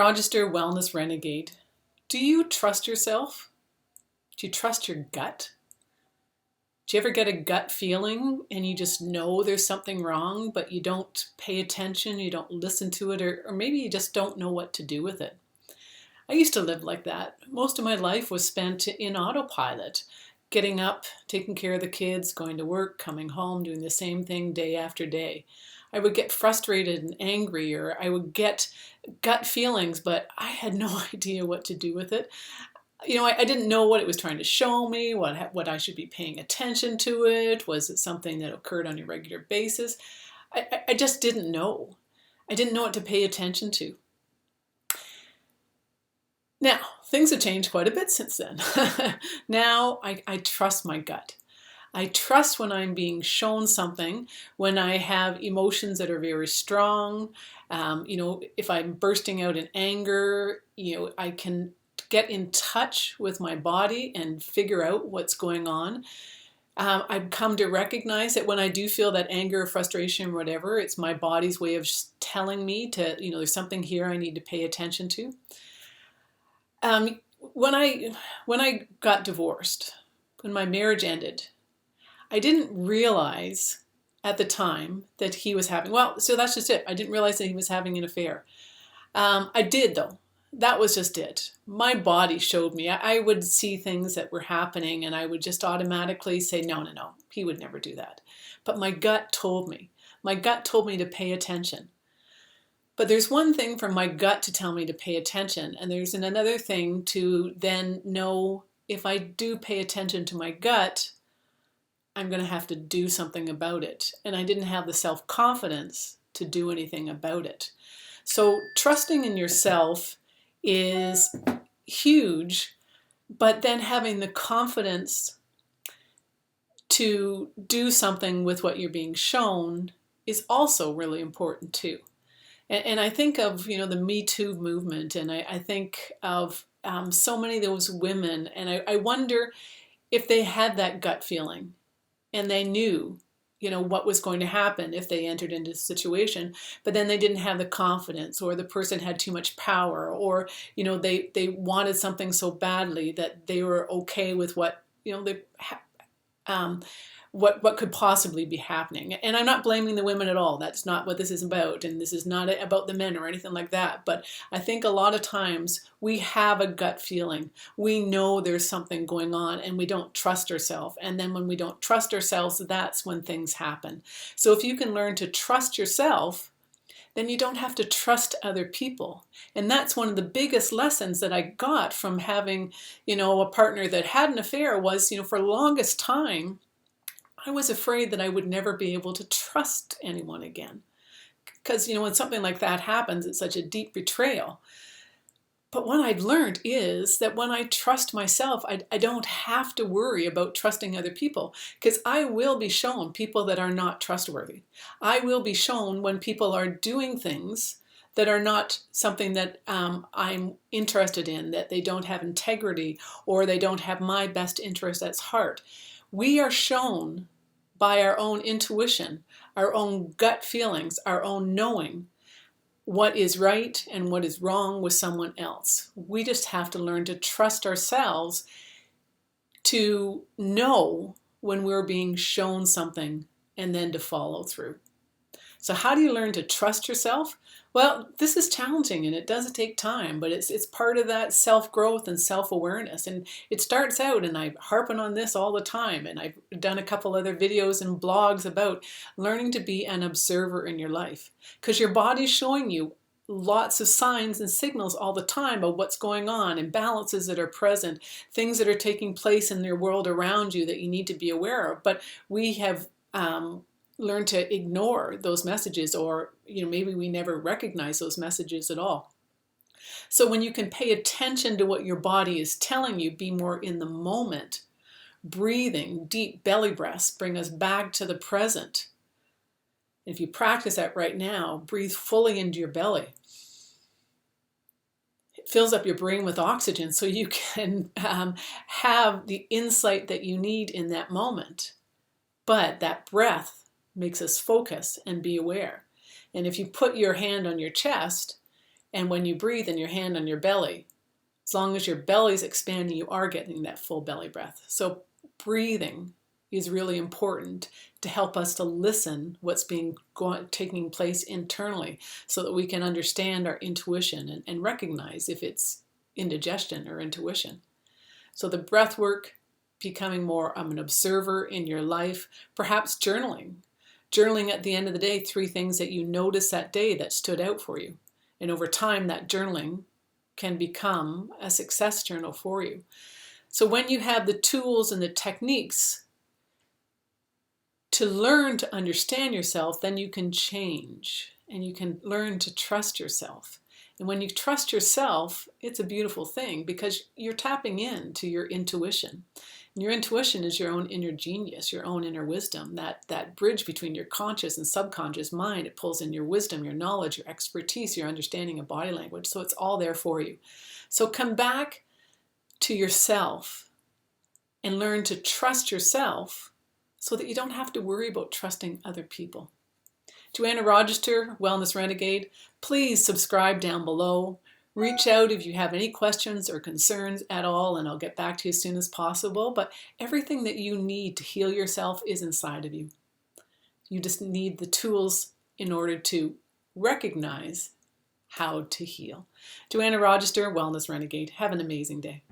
Rochester Wellness Renegade. Do you trust yourself? Do you trust your gut? Do you ever get a gut feeling and you just know there's something wrong, but you don't pay attention, you don't listen to it, or maybe you just don't know what to do with it? I used to live like that. Most of my life was spent in autopilot, getting up, taking care of the kids, going to work, coming home, doing the same thing day after day. I would get frustrated and angry, or I would get gut feelings, but I had no idea what to do with it. I didn't know what it was trying to show me, what I should be paying attention to it. Was it something that occurred on a regular basis? I just didn't know. I didn't know what to pay attention to. Now, things have changed quite a bit since then. Now I trust my gut. I trust when I'm being shown something, when I have emotions that are very strong. If I'm bursting out in anger, I can get in touch with my body and figure out what's going on. I've come to recognize that when I do feel that anger, frustration, whatever, it's my body's way of telling me to, there's something here I need to pay attention to. When I got divorced, when my marriage ended, I didn't realize at the time that he was so that's just it. I didn't realize that he was having an affair. I did though. That was just it. My body showed me. I would see things that were happening and I would just automatically say, no, he would never do that. But my gut told me. My gut told me to pay attention. But there's one thing for my gut to tell me to pay attention, and there's another thing to then know if I do pay attention to my gut, I'm going to have to do something about it. And I didn't have the self-confidence to do anything about it. So trusting in yourself is huge, but then having the confidence to do something with what you're being shown is also really important too. And I think of, the Me Too movement, and I think of so many of those women, and I wonder if they had that gut feeling and they knew, what was going to happen if they entered into a situation, but then they didn't have the confidence, or the person had too much power, or, they wanted something so badly that they were okay with what, what could possibly be happening. And I'm not blaming the women at all. That's not what this is about. And this is not about the men or anything like that. But I think a lot of times we have a gut feeling. We know there's something going on and we don't trust ourselves. And then when we don't trust ourselves, that's when things happen. So if you can learn to trust yourself, then you don't have to trust other people. And that's one of the biggest lessons that I got from having, a partner that had an affair was, for the longest time, I was afraid that I would never be able to trust anyone again. Because, when something like that happens, it's such a deep betrayal. But what I've learned is that when I trust myself, I don't have to worry about trusting other people, because I will be shown people that are not trustworthy. I will be shown when people are doing things that are not something that I'm interested in, that they don't have integrity, or they don't have my best interest at heart. We are shown by our own intuition, our own gut feelings, our own knowing what is right and what is wrong with someone else. We just have to learn to trust ourselves to know when we're being shown something and then to follow through. So how do you learn to trust yourself? Well, this is challenging and it does take time, but it's part of that self-growth and self-awareness. And it starts out, and I'm harping on this all the time, and I've done a couple other videos and blogs about learning to be an observer in your life. Because your body's showing you lots of signs and signals all the time of what's going on, imbalances that are present, things that are taking place in your world around you that you need to be aware of. But we have learn to ignore those messages, or maybe we never recognize those messages at all. So when you can pay attention to what your body is telling you, be more in the moment. Breathing, deep belly breaths bring us back to the present. If you practice that right now, breathe fully into your belly. It fills up your brain with oxygen so you can have the insight that you need in that moment. But that breath makes us focus and be aware. And if you put your hand on your chest, And when you breathe in your hand on your belly, as long as your belly's expanding, you are getting that full belly breath. So breathing is really important to help us to listen what's taking place internally, so that we can understand our intuition and recognize if it's indigestion or intuition. So the breath work, becoming more of an observer in your life, perhaps journaling. Journaling at the end of the day, 3 things that you noticed that day that stood out for you. And over time, that journaling can become a success journal for you. So when you have the tools and the techniques to learn to understand yourself, then you can change and you can learn to trust yourself. And when you trust yourself, it's a beautiful thing because you're tapping into your intuition. And your intuition is your own inner genius, your own inner wisdom, that bridge between your conscious and subconscious mind. It pulls in your wisdom, your knowledge, your expertise, your understanding of body language. So it's all there for you. So come back to yourself and learn to trust yourself so that you don't have to worry about trusting other people. Joanna Rogister, Wellness Renegade, please subscribe down below. Reach out if you have any questions or concerns at all, and I'll get back to you as soon as possible. But everything that you need to heal yourself is inside of you. You just need the tools in order to recognize how to heal. Joanna Rogister, Wellness Renegade. Have an amazing day.